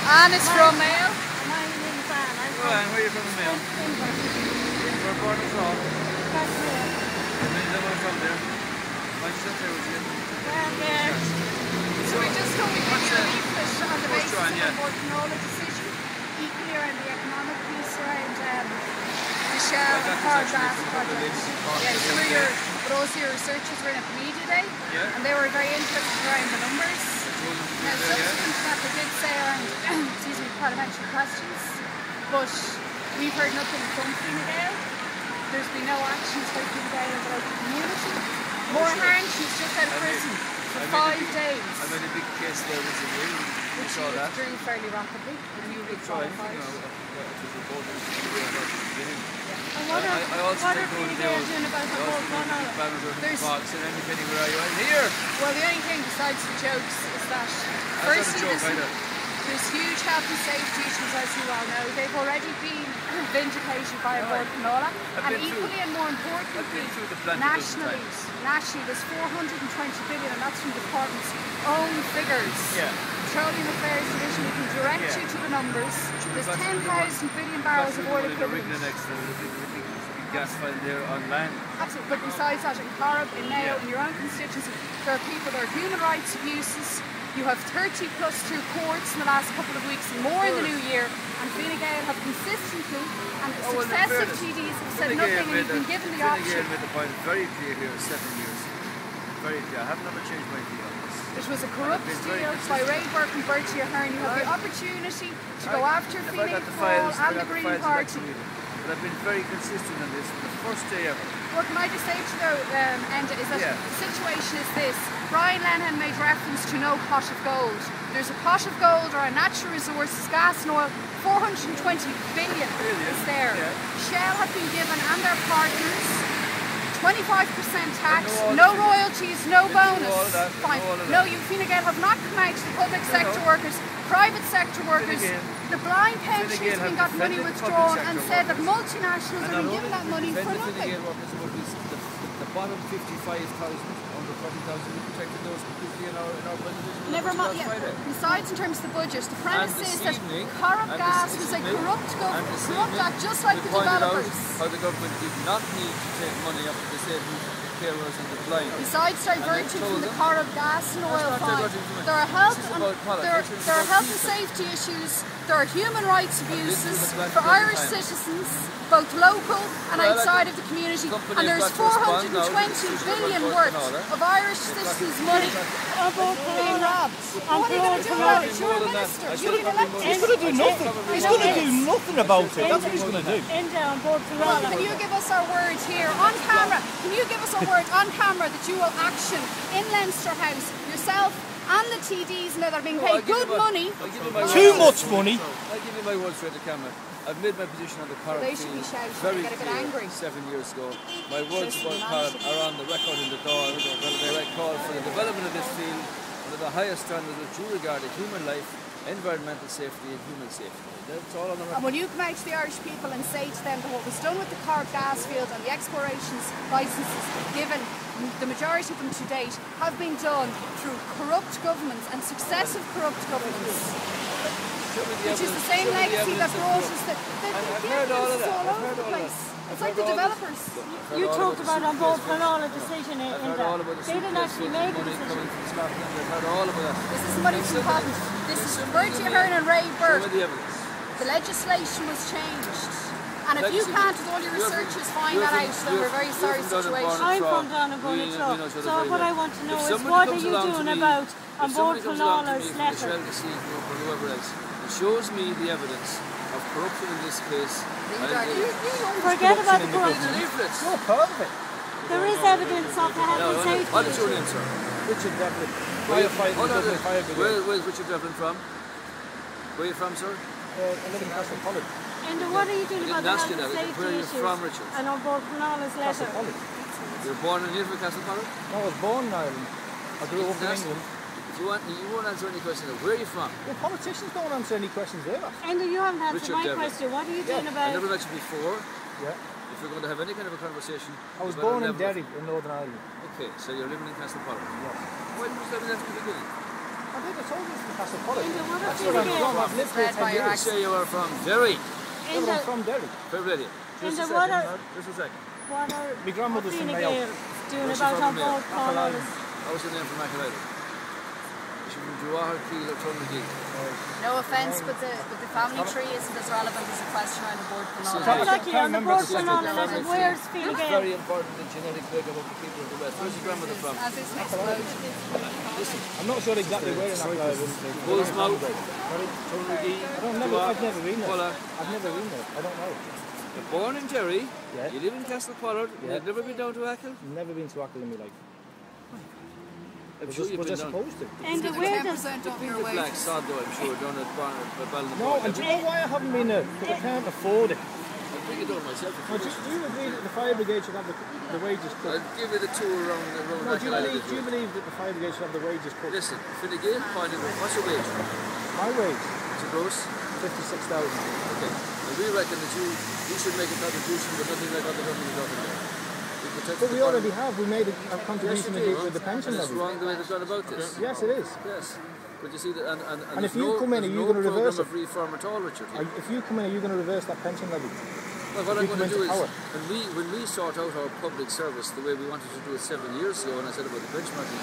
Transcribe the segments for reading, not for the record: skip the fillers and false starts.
Anne is from Mayo. My name is Anne. I'm Where are you from in Mayo? We're born and from. And then we're from there. My sister was in. So we just thought we'd give you a leaflet on the basis of the Portnola decision, equally around the economic piece around the Shell and Power Gas project. But also your researchers were in at the media day, and they were very interested around the numbers. Now, subsequent to that, they did say around, parliamentary questions, but we've heard nothing from Fine Gael. There's been no actions by Fine Gael in the local community. More harm, she's just out of prison for 5 days. I made a big case there recently. We saw that. Which grew fairly rapidly. A few big bonfires. And what are Fine Gael doing about the whole Portnola? There's Enda Kenny, where are you? I'm here! Well, the only thing besides the jokes is that firstly there's huge health and safety issues, as you all know. They've already been vindicated by Portnola, and equally and more importantly, nationally there's 420 billion, and that's from the department's own figures. Petroleum Affairs Division, we can direct you to the numbers. There's 10,000 billion barrels of oil equivalent. Gas file there on land. Absolutely, but besides that, in Corrib, in Mayo, in your own constituency, there are people, there are human rights abuses. You have 30 plus through courts in the last couple of weeks and more in the new year, and Fine Gael have consistently, and successive TDs have said nothing, and you've been given the option. Fine Gael made the point very clear here, 7 years. Very clear. I have never changed my view on this. It was a corrupt deal by Ray Burke and Bertie Ahern. You have the opportunity to go after Fine Gael and the Green Party. But I've been very consistent on this from the first day ever. What can I just say to you though, Enda, is that the situation is this. Brian Lenihan made reference to no pot of gold. There's a pot of gold or a natural resources, gas and oil, 420 billion is there. Shell have been given, and their partners, 25% tax, no royalties, no bonus. Fine. No, you Fine Gael have not come out to the public sector workers, private sector workers. The blind pensioners have got money withdrawn and said that multinationals have been given that money for nothing. The bottom 55,000, under 40,000, we protected those completely in our presentation. Never mind. Besides, in terms of the budget, the premise is that Corrib Gas was a corrupt act, just like the developers. How the government did not need to take money up the disabled, carers and the blind. Besides diverting from the Corrib Gas and oil fund, there are health and safety issues, there are human rights abuses for Irish citizens, both local and outside of the community, and there's 420 billion worth of Irish citizens' money being robbed. What are you going to do about it? You're a minister. You've been elected. He's going to do nothing. He's going to do nothing about it. That's what he's going to do. Well, can you give us our word here on camera? Can you give us a word on camera that you will action in Leinster House yourself and the TDs now that are being paid good money? Too much money. I'll give you my words for the camera. I've made my position on the Corrib field very clear 7 years ago. My words about Corrib are on the record in the door. I call for the development of this field under the highest standards of due regard to human life, environmental safety and human safety. That's all on the record. And will you come out to the Irish people and say to them that what was done with the Corrib gas field and the explorations licences given, the majority of them to date, have been done through corrupt governments and successive corrupt governments? Which is the same legacy that brought us the all over the place. It's like the developers. You talked about on board Portnola decision in that. They didn't actually make a decision. This isn't money from Cotton. This is from Bertie Ahern and Ray Burke. The legislation was changed. And if you can't, with all your researchers, find that out, then we're a very sorry situation. I'm from down in Bonnetrow. So what I want to know is what are you doing about on board Portnola's letter? Shows me the evidence of corruption in this case. Forget about the corruption. You're part of it. There is evidence of the health and safety. What is your name, sir? Richard Devlin. Where's Richard Devlin from? Where are you from, sir? I live in Castle College. And what are you doing about the health and safety Where are you issues? from, Richard? And on board Portnola's letter. Castle College. You were born in here for Castle College? No, I was born in Ireland. I grew up in England. You won't answer any questions. Where are you from? Well, politicians don't answer any questions either. And you haven't answered my question. What are you doing about I never met you before. Yeah. If you're going to have any kind of a conversation. I was born in Derry, in Northern Ireland. Okay, so you're living in Castle College. Yes. Why did you live in that from the beginning? I I told you it's from Castle College. That's where I'm from. I've lived here 10 years. You say you are from Derry. I'm from Derry. Fair play to you. Just a second. What are My grandmother's from Fine Mayo. Gael doing about on board Cornwallis? How was the name from Mackinac? She from Juahar Keel or Tunragee. No offence, but the family tree isn't as relevant as a question around the board for Lucky on the board for Cornwallis. Where's Fine It's Gael? very important the genetic makeup of the people of the West. Where's your grandmother from? As is an explosion. Listen, I'm not sure exactly where in Ackland. Bullsmouth, Tunragee, I've never been there. Pulla. I've never been there. I don't know. You're born in Derry, Yeah. you live in Castle Pollard, you've never been down to Achill? Never been to Ackland in my life. I'm sure you've Was I been down. supposed to? And where does 10% of your Black wages. sod though, I'm sure, down at Ballinamore. No, and do you know why I haven't been there? Because I can't afford it. I'll bring it down myself. Now, do you agree that the fire brigade should have the wages cut? I'll give you the tour around No, do you believe that the fire brigade should have the wages cut? Listen, Fine Gael, what's your wage? My wage, It's a gross? 56,000. Okay. And we reckon that you should make a contribution, but nothing like what the government is offering you. But we already have. We made a contribution with the pension It's levy. wrong the way they've gone about this. Yes, it is. Yes. But you see that, And if you come in, are you going to reverse it? of reform at all, Richard. If you come in, are you going to reverse that pension levy? Well, what I'm you going to come do is, into power. when we sort out our public service the way we wanted to do it 7 years ago, and I said about the benchmarking,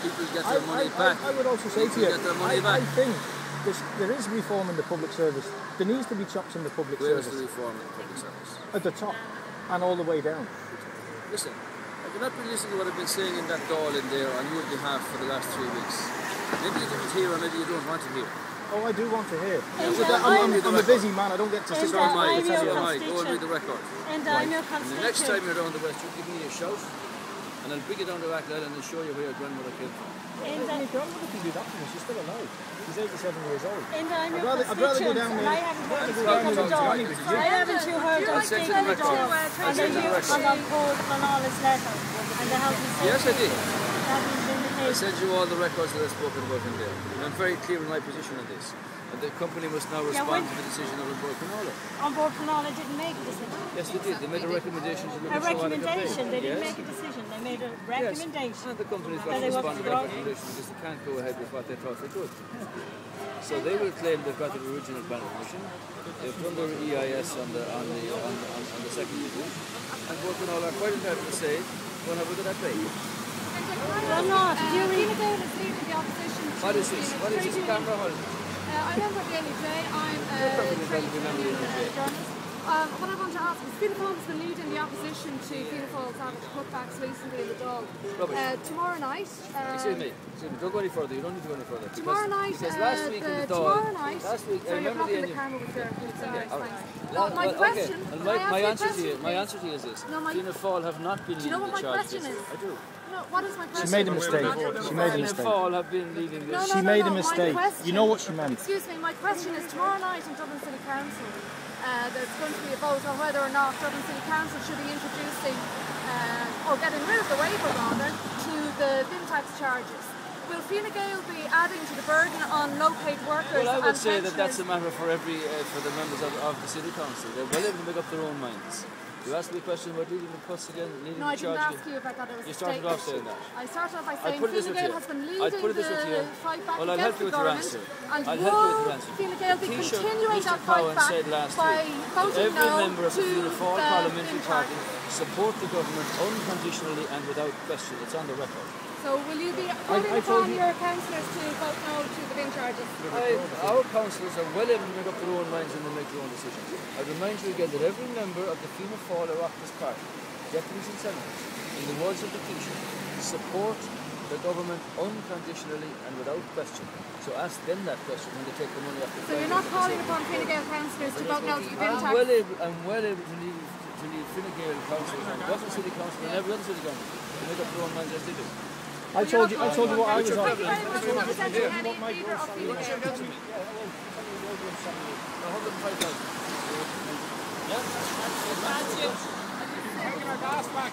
people get their money back. I would also say to you, Get their money back. I think there is reform in the public service. There needs to be chops in the public Where's service. the reform in the public service? At the top and all the way down. Listen, I cannot be listening to what I've been saying in that doll in there on your behalf for the last 3 weeks. Maybe you didn't hear or maybe you don't want to hear. Oh, I do want to hear. I'm I'm a busy man. I don't get to sit down. So am I. I'm your Go and read the record. And I'm your And the next constituent. time you're down the West, you give me a shout and I'll bring you down to Ackland and I'll show you where your grandmother came from. My grandmother can do that for me. She's still alive. She's 87 years old. And I'm your I'd rather go constituent. down And there. I haven't heard you Talk speak on the to door. me. Why haven't you heard us sent speak you on the the door? record. And then you on the board Cornwallis letter. And the health and Yes, I safety. did. That has been the I case. sent you all the records that I've spoken about in there. And I'm very clear in my position on this. And the company must now respond to the decision of the board Cornwallis. On board Cornwallis didn't make a decision. Yes, they did. They made a recommendation to look A at so on the recommendation. They didn't Yes. make a decision. They made a Yes. recommendation. And the company's got That to they respond want to to that go. recommendation because they can't go ahead with what they thought they could. So they will claim they've got the original planning permission. They've done their EIS on the second review. And both and all are quite entitled to say, go and have a look at that bay. They're not. Do you read Fine Gael is leading the opposition to What is this? What is this camera? What is it? I'm a member of the NUJ. I'm a trade union journalist. What I want to ask is, Fianna Fáil has been leading the opposition to Fianna Fáil's average cutbacks recently in the Dáil. Tomorrow night... Excuse me, don't go any further. You don't need to go any further. Tomorrow night, because last week in the Dáil, tomorrow night, last week, I sorry, you're remember blocking the the camera with your thanks. My question, okay. And can I ask my you a answer to question, you, my please? answer to you is this: No, my- Fianna Fáil have not been Do you know leading what the my charge. question Yes, is? I do. No, what is my question? She made a mistake. She made a Fianna mistake. Fáil have been leading this. No, She made a my mistake. question- You know what she meant. Excuse me, my question is, tomorrow night in Dublin City Council, there's going to be a vote on whether or not Dublin City Council should be introducing, or getting rid of the waiver rather, to the bin tax charges. Will Fine Gael be adding to the burden on low-paid workers? Well, I would and say that that's a pensioners? matter for for the members of the city council. They're well able to make up their own minds. You asked me a question about leading the cuts again, leading No, I the didn't charge ask you about that. It was You a started statement. off saying that. I started off by I'll saying put it this Fine way to Gael you. has been I'll leading put it this way to you. the fight back Well, I'll against help you the with your government, answer. and I'll help you with will your answer. Fine Gael be Taoiseach continuing Mr. that fight Cowan back said last by week voting every no member of to the Fianna Fáil the parliamentary bin party tax? support the government unconditionally and without question. It's on the record. So will you be calling upon your councillors to vote no to the bin charges? Our councillors are well able to make up their own minds and to make their own decisions. I remind you again that every member of the Fianna Fáil or Oireachtas party, deputies and senators, in the words of the Taoiseach, support the government unconditionally and without question. So ask them that question when they take the money off the So you're not calling upon Fine Gael councillors to vote no to the bin tax? I'm well able to leave Fine Gael councillors and Dublin City Council and every other city council to make up their own minds as they do. I told you what I was on. Thank you very much, Representative Kenny, leader of Fine Gael. 105,000. Yeah?